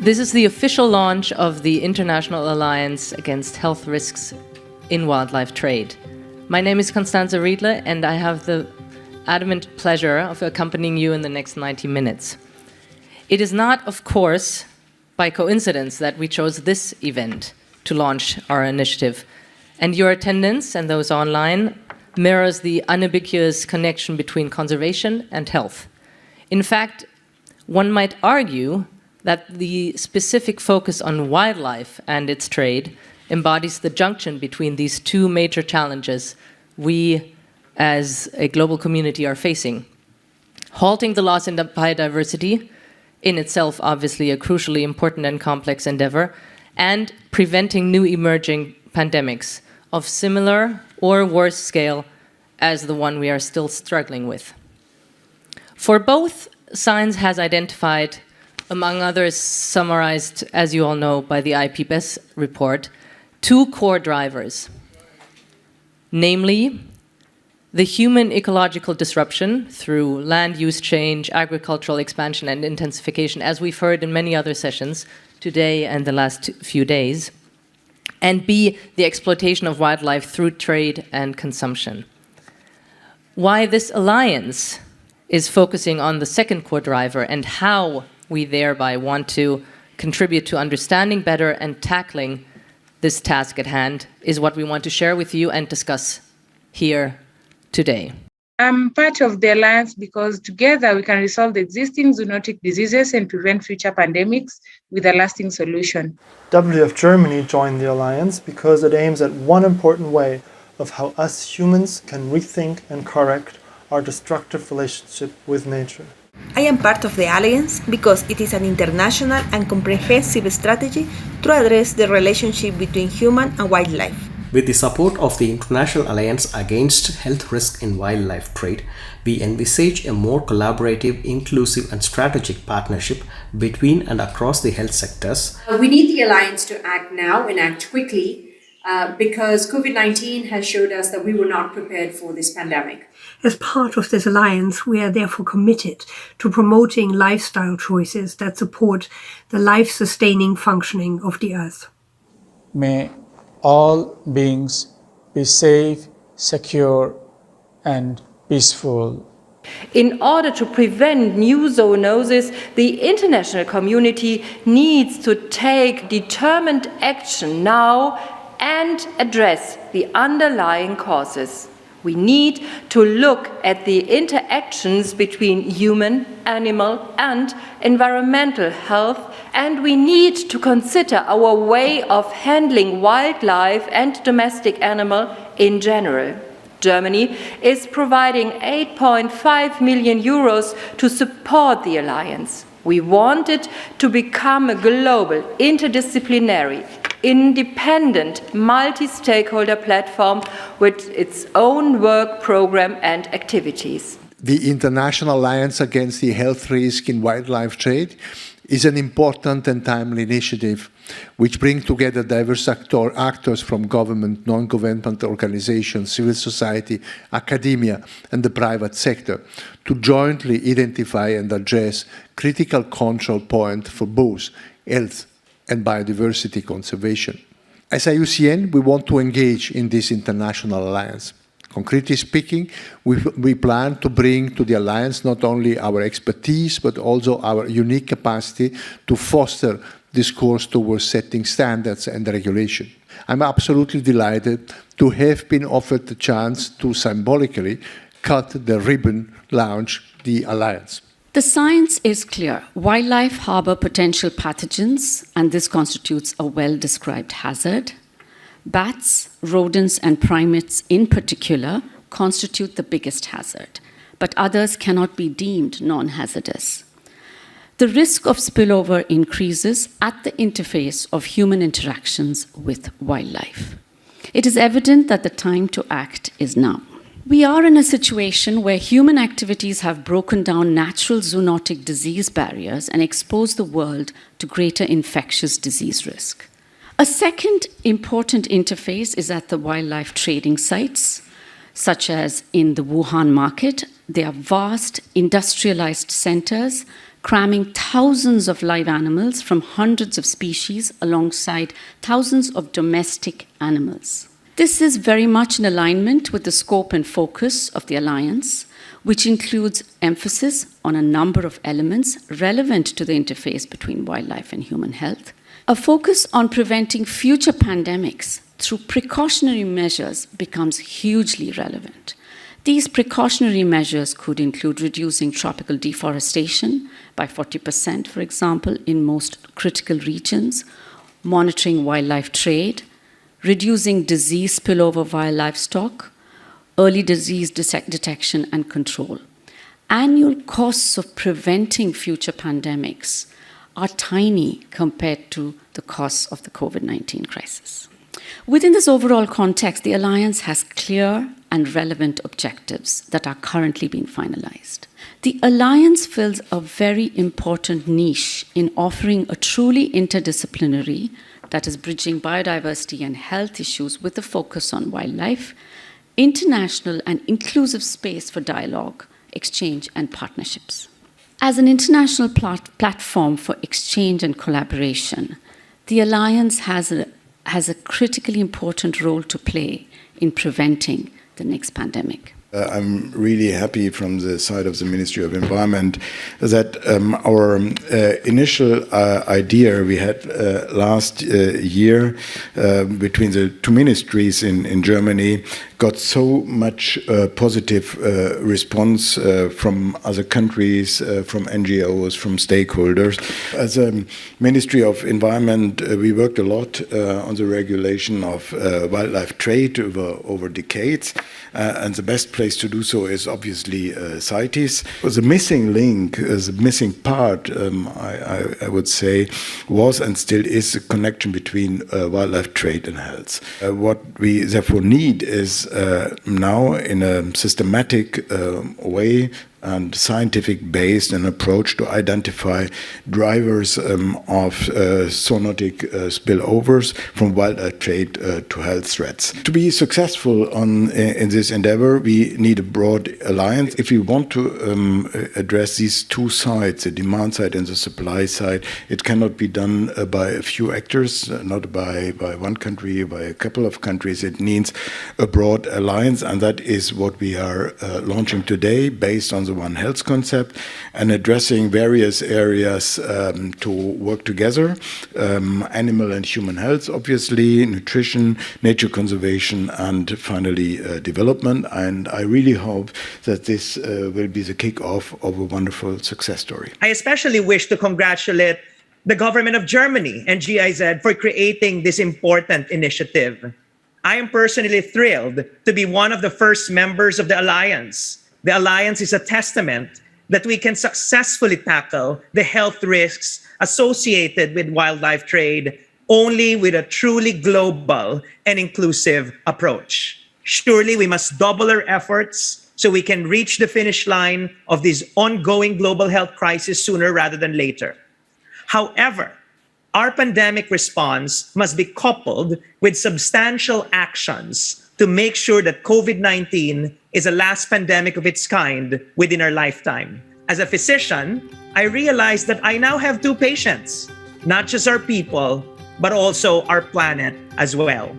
This is the official launch of the International Alliance Against Health Risks in Wildlife Trade. My name is Constanze Riedle, and I have the adamant pleasure of accompanying you in the next 90 minutes. It is not, of course, by coincidence that we chose this event to launch our initiative, and your attendance and those online mirrors the unambiguous connection between conservation and health. In fact, one might argue that the specific focus on wildlife and its trade embodies the junction between these two major challenges we as a global community are facing. Halting the loss in biodiversity, in itself obviously a crucially important and complex endeavor, and preventing new emerging pandemics of similar or worse scale as the one we are still struggling with. For both, science has identified, among others summarized, as you all know, by the IPBES report, two core drivers, namely the human ecological disruption through land use change, agricultural expansion and intensification, as we've heard in many other sessions today and the last few days, and B, the exploitation of wildlife through trade and consumption. Why this alliance is focusing on the second core driver and how we thereby want to contribute to understanding better and tackling this task at hand is what we want to share with you and discuss here today. I'm part of the alliance because together we can resolve the existing zoonotic diseases and prevent future pandemics with a lasting solution. WWF Germany joined the alliance because it aims at one important way of how us humans can rethink and correct our destructive relationship with nature. I am part of the Alliance because it is an international and comprehensive strategy to address the relationship between human and wildlife. With the support of the International Alliance Against Health Risk in Wildlife Trade, we envisage a more collaborative, inclusive and strategic partnership between and across the health sectors. We need the Alliance to act now and act quickly because COVID-19 has showed us that we were not prepared for this pandemic. As part of this alliance, we are therefore committed to promoting lifestyle choices that support the life-sustaining functioning of the Earth. May all beings be safe, secure, and peaceful. In order to prevent new zoonosis, the international community needs to take determined action now and address the underlying causes. We need to look at the interactions between human, animal, and environmental health, and we need to consider our way of handling wildlife and domestic animal in general. Germany is providing 8.5 million euros to support the alliance. We want it to become a global, interdisciplinary, independent, multi-stakeholder platform with its own work program and activities. The International Alliance Against the Health Risk in Wildlife Trade is an important and timely initiative which brings together diverse actors from government, non-governmental organizations, civil society, academia and the private sector to jointly identify and address critical control points for both health and biodiversity conservation. As IUCN, we want to engage in this international alliance. Concretely speaking, we plan to bring to the alliance not only our expertise, but also our unique capacity to foster discourse towards setting standards and regulation. I'm absolutely delighted to have been offered the chance to symbolically cut the ribbon, launch the alliance. The science is clear. Wildlife harbor potential pathogens, and this constitutes a well-described hazard. Bats, rodents, and primates in particular constitute the biggest hazard, but others cannot be deemed non-hazardous. The risk of spillover increases at the interface of human interactions with wildlife. It is evident that the time to act is now. We are in a situation where human activities have broken down natural zoonotic disease barriers and exposed the world to greater infectious disease risk. A second important interface is at the wildlife trading sites, such as in the Wuhan market. They are vast industrialized centers cramming thousands of live animals from hundreds of species alongside thousands of domestic animals. This is very much in alignment with the scope and focus of the Alliance, which includes emphasis on a number of elements relevant to the interface between wildlife and human health, a focus on preventing future pandemics through precautionary measures becomes hugely relevant. These precautionary measures could include reducing tropical deforestation by 40%, for example, in most critical regions, monitoring wildlife trade, reducing disease spillover via livestock, early disease detection and control. Annual costs of preventing future pandemics are tiny compared to the costs of the COVID-19 crisis. Within this overall context, the Alliance has clear and relevant objectives that are currently being finalized. The Alliance fills a very important niche in offering a truly interdisciplinary, that is bridging biodiversity and health issues with a focus on wildlife, international and inclusive space for dialogue, exchange, and partnerships. As an international platform for exchange and collaboration, the Alliance has a critically important role to play in preventing the next pandemic. I'm really happy from the side of the Ministry of Environment that our initial idea we had last year between the two ministries in Germany got so much positive response from other countries, from NGOs, from stakeholders. As a Ministry of Environment, we worked a lot on the regulation of wildlife trade over decades, and the best place to do so is obviously CITES. The missing link, the missing part, I would say, was and still is the connection between wildlife trade and health. What we therefore need is now, in a systematic way and scientific-based an approach to identify drivers of zoonotic spillovers from wildlife trade to health threats. To be successful in this endeavor, we need a broad alliance. If we want to address these two sides, the demand side and the supply side, it cannot be done by a few actors, not by one country, by a couple of countries. It needs a broad alliance, and that is what we are launching today, based on the One Health concept, and addressing various areas to work together, animal and human health, obviously, nutrition, nature conservation, and finally development. And I really hope that this will be the kick-off of a wonderful success story. I especially wish to congratulate the government of Germany and GIZ for creating this important initiative. I am personally thrilled to be one of the first members of the Alliance. The Alliance is a testament that we can successfully tackle the health risks associated with wildlife trade only with a truly global and inclusive approach. Surely we must double our efforts so we can reach the finish line of this ongoing global health crisis sooner rather than later. However, our pandemic response must be coupled with substantial actions to make sure that COVID-19 is the last pandemic of its kind within our lifetime. As a physician, I realized that I now have two patients, not just our people, but also our planet as well.